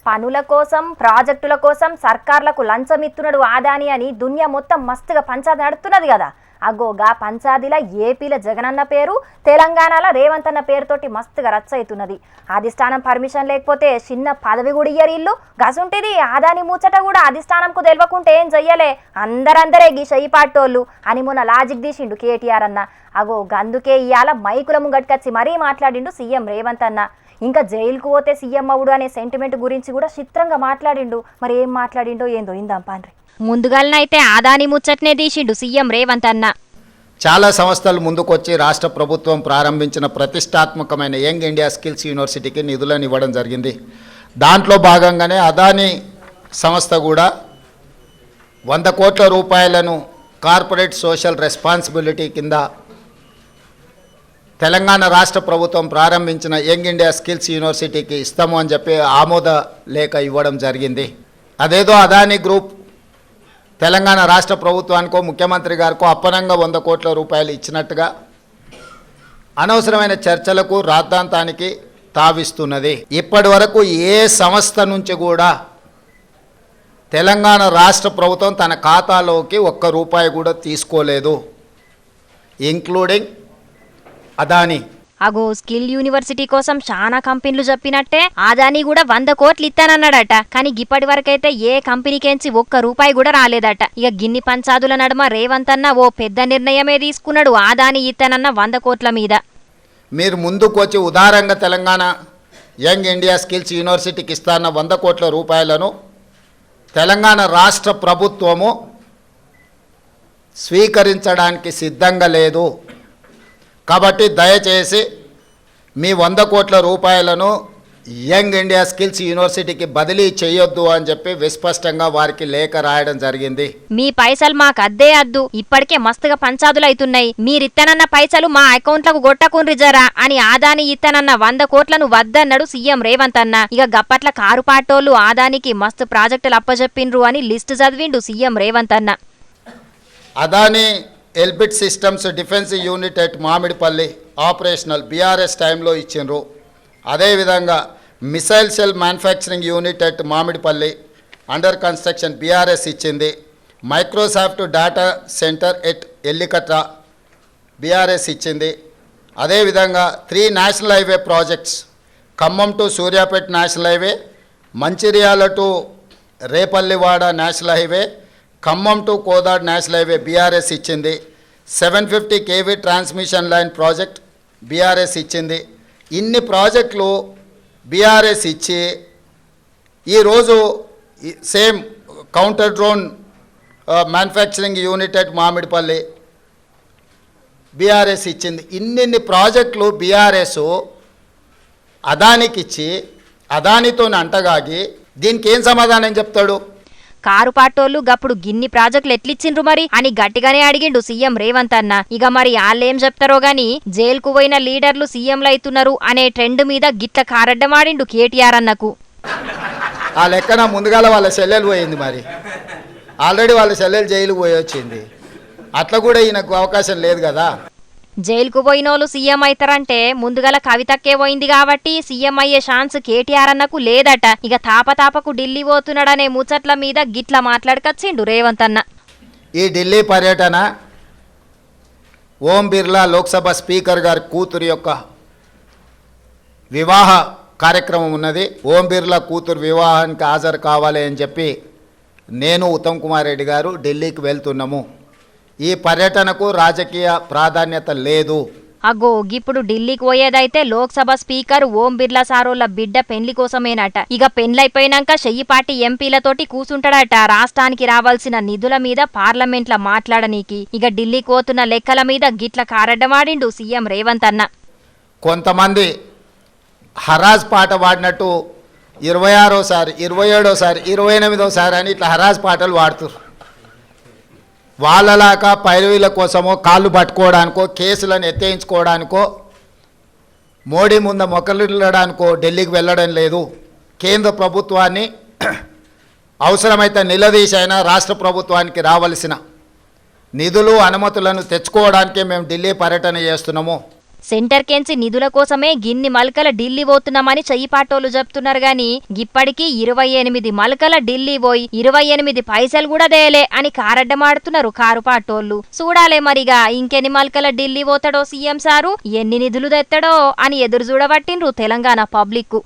పనుల కోసం ప్రాజెక్టుల కోసం సర్కార్లకు లంచం ఇస్తున్నాడు ఆదాని అని దునియా మొత్తం మస్తుగా పంచాది నడుతున్నది కదా. అగోగా పంచాదిల ఏపీల జగనన్న పేరు, తెలంగాణలో రేవంత్ అన్న పేరుతోటి మస్తుగా రచ్చ అవుతున్నది. అధిష్టానం పర్మిషన్ లేకపోతే చిన్న పదవి కూడా ఇయ్యరు ఇల్లు. గసుంటిది ఆదాని ముచ్చట కూడా అధిష్టానంకు తెలియకుంటే ఏం చెయ్యలే, అందరందరే గీ చెయ్యిపాటోళ్ళు అని మొన్న లాజిక్ తీసిండు కేటీఆర్ అన్న. అగో గందుకే ఇవాళ మైకుల ముంగట్టుకొచ్చి మరీ మాట్లాడిండు సీఎం రేవంత్ అన్న. ఇంకా జైలుకు పోతే సీఎం అవుడు అనే సెంటిమెంట్ గురించి కూడా చిత్రంగా మాట్లాడిండు. మరి ఏం మాట్లాడిండో ఏందో ఇందాం పాండ్రి. ముందుగాలనైతే ఆదాని ముచ్చట్నే తీసిండు సీఎం రేవంత్ అన్న. చాలా సంస్థలు ముందుకొచ్చి రాష్ట్ర ప్రభుత్వం ప్రారంభించిన ప్రతిష్టాత్మకమైన యంగ్ ఇండియా స్కిల్స్ యూనివర్సిటీకి నిధులను ఇవ్వడం జరిగింది. దాంట్లో భాగంగానే అదాని సంస్థ కూడా 100 కోట్ల రూపాయలను కార్పొరేట్ సోషల్ రెస్పాన్సిబిలిటీ కింద తెలంగాణ రాష్ట్ర ప్రభుత్వం ప్రారంభించిన యంగ్ ఇండియా స్కిల్స్ యూనివర్సిటీకి ఇస్తాము అని చెప్పి ఆమోద లేఖ ఇవ్వడం జరిగింది. అదేదో అదాని గ్రూప్ తెలంగాణ రాష్ట్ర ప్రభుత్వానికో ముఖ్యమంత్రి గారికో అప్పనంగా 100 కోట్ల రూపాయలు ఇచ్చినట్టుగా అనవసరమైన చర్చలకు రాద్ధాంతానికి తావిస్తున్నది. ఇప్పటి వరకు ఏ సంస్థ నుంచి కూడా తెలంగాణ రాష్ట్ర ప్రభుత్వం తన ఖాతాలోకి 1 రూపాయి కూడా తీసుకోలేదు, ఇంక్లూడింగ్ అదాని. అగో స్కిల్ యూనివర్సిటీ కోసం చాలా కంపెనీలు చెప్పినట్టే ఆదాని కూడా 100 కోట్లు ఇస్తానన్నాడట. కానీ ఇప్పటి వరకైతే ఏ కంపెనీకేంచి 1 రూపాయి కూడా రాలేదట. ఇక గిన్ని పంచాదుల నడుమ రేవంత్ అన్న ఓ పెద్ద నిర్ణయమే తీసుకున్నాడు ఆదాని ఇస్తానన్న 100 కోట్ల మీద. మీరు ముందుకు వచ్చి ఉదారంగా తెలంగాణ యంగ్ ఇండియా స్కిల్స్ యూనివర్సిటీకి ఇస్తాన్న 100 కోట్ల రూపాయలను తెలంగాణ రాష్ట్ర ప్రభుత్వము స్వీకరించడానికి సిద్ధంగా లేదు. కాబట్టి దయచేసి మీ 100 కోట్ల రూపాయలను యంగ్ ఇండియా స్కిల్స్ యూనివర్సిటీకి బదిలీ చేయొద్దు అని చెప్పి విస్పష్టంగా వారికి లేఖ రాయడం జరిగింది. మీ పైసలు మాకు అద్దే అద్దు, ఇప్పటికే మస్తుగా పంచాదులు అవుతున్నాయి, మీరిత్తనన్న పైసలు మా అకౌంట్లకు గొట్టకుండ్రి జరా అని ఆదాని ఇత్తనన్న 100 కోట్లను వద్దన్నాడు సీఎం రేవంత్ అన్న. ఇక గప్పట్ల కారు పాటోళ్లు ఆదానికి మస్తు ప్రాజెక్టులు అప్పజెప్పిండ్రు అని లిస్టు చదివిండు సీఎం రేవంత్ అన్న. Adani Elbit systems defence unit at Mamidipalli operational BRS టైంలో ఇచ్చిండ్రు. అదేవిధంగా missile cell manufacturing unit at Mamidipalli under construction BRS ఇచ్చింది. Microsoft data centre at Ellikatra BRS ఇచ్చింది. అదేవిధంగా 3 national highway projects Khammam to Suryapet national highway, Mancherial to Repallewada national highway, Khammam to Kodad national highway BRS ఇచ్చింది. 750 kV transmission line project BRS ఇచ్చింది. ఇన్ని ప్రాజెక్టులు BRS ఇచ్చి ఈరోజు same counter drone manufacturing unit at Mamidipalli BRS ఇచ్చింది. ఇన్ని ప్రాజెక్టులు బీఆర్ఎస్ అదానికి ఇచ్చి అదానితో అంటగాగి దీనికి ఏం సమాధానం చెప్తాడు? కారు పాటోళ్లు గప్పుడు గిన్ని ప్రాజెక్టులు ఎట్లిచ్చిండ్రు మరి అని గట్టిగానే అడిగిండు సీఎం రేవంత్ అన్న. ఇక మరి వాళ్ళేం చెప్తారో గాని జైలుకు పోయిన లీడర్లు సీఎంలు అవుతున్నారు అనే ట్రెండ్ మీద గిట్ల కారడ్డమాడిండు కేటీఆర్ అన్నకు. ఆ లెక్కన ముందుగాల వాళ్ళ చెల్లెలు పోయింది, మరి ఆల్రెడీ వాళ్ళ చెల్లెలు జైలుకు పోయి వచ్చింది. అట్లా కూడా ఈయనకు అవకాశం లేదు కదా. జైలుకు పోయినోళ్ళు సీఎం అవుతారంటే ముందుగల కవితక్కే పోయింది కాబట్టి సీఎం అయ్యే ఛాన్స్ కేటీఆర్ అన్నకు లేదట. ఇక తాపతాపకు ఢిల్లీ పోతున్నాడనే ముచ్చట్ల మీద గిట్ల మాట్లాడుకొచ్చిండు రేవంత్ అన్న. ఈ ఢిల్లీ పర్యటన ఓం బిర్లా లోక్సభ స్పీకర్ గారి కూతురు యొక్క వివాహ కార్యక్రమం ఉన్నది. ఓం బిర్లా కూతురు వివాహానికి హాజరు కావాలి అని చెప్పి నేను ఉత్తమ్ కుమార్ రెడ్డి గారు ఢిల్లీకి వెళ్తున్నాము. ఈ పర్యటనకు రాజకీయ ప్రాధాన్యత లేదు. అగో ఇప్పుడు ఢిల్లీకి పోయేదైతే లోక్సభ స్పీకర్ ఓం బిర్లా సారోళ్ళ బిడ్డ పెండ్లి కోసమేనట. ఇక పెండ్లైపోయినాక చెయ్యిపాటి ఎంపీలతోటి కూసుంటాడట రాష్ట్రానికి రావాల్సిన నిధుల మీద పార్లమెంట్ల మాట్లాడనీకి. ఇక ఢిల్లీకి పోతున్న లెక్కల మీద గిట్ల కారడ్డమాడిండు సీఎం రేవంత్ అన్న. కొంతమంది హరాజ్ పాట పాడినట్టు 26సారి 27సారి 28సారి అని ఇట్లా హరాజ్ పాటలు పాడుతున్నారు. వాళ్ళలాగా పైరవీల కోసమో కాళ్ళు పట్టుకోవడానికో కేసులను ఎత్తేయించుకోవడానికో మోడీ ముందు మొక్కలిల్లడానికో ఢిల్లీకి వెళ్ళడం లేదు. కేంద్ర ప్రభుత్వాన్ని అవసరమైతే నిలదీసైనా రాష్ట్ర ప్రభుత్వానికి రావాల్సిన నిధులు అనుమతులను తెచ్చుకోవడానికే మేము ఢిల్లీ పర్యటన చేస్తున్నాము. సెంటర్ కెంచి నిధుల కోసమే గిన్ని మల్కల ఢిల్లీ పోతున్నామని చెయ్యిపాటోళ్లు చెప్తున్నారు గాని ఇప్పటికీ 28 మల్కల ఢిల్లీ పోయి 28 పైసలు కూడా దేలే అని కారడ్డమాడుతున్నారు కారు పాటోళ్లు. చూడాలే మరిగా ఇంకెన్ని మల్కల ఢిల్లీ పోతాడో సీఎం సారు, ఎన్ని నిధులు తెత్తడో అని ఎదురు చూడబట్టిండ్రు తెలంగాణ పబ్లిక్.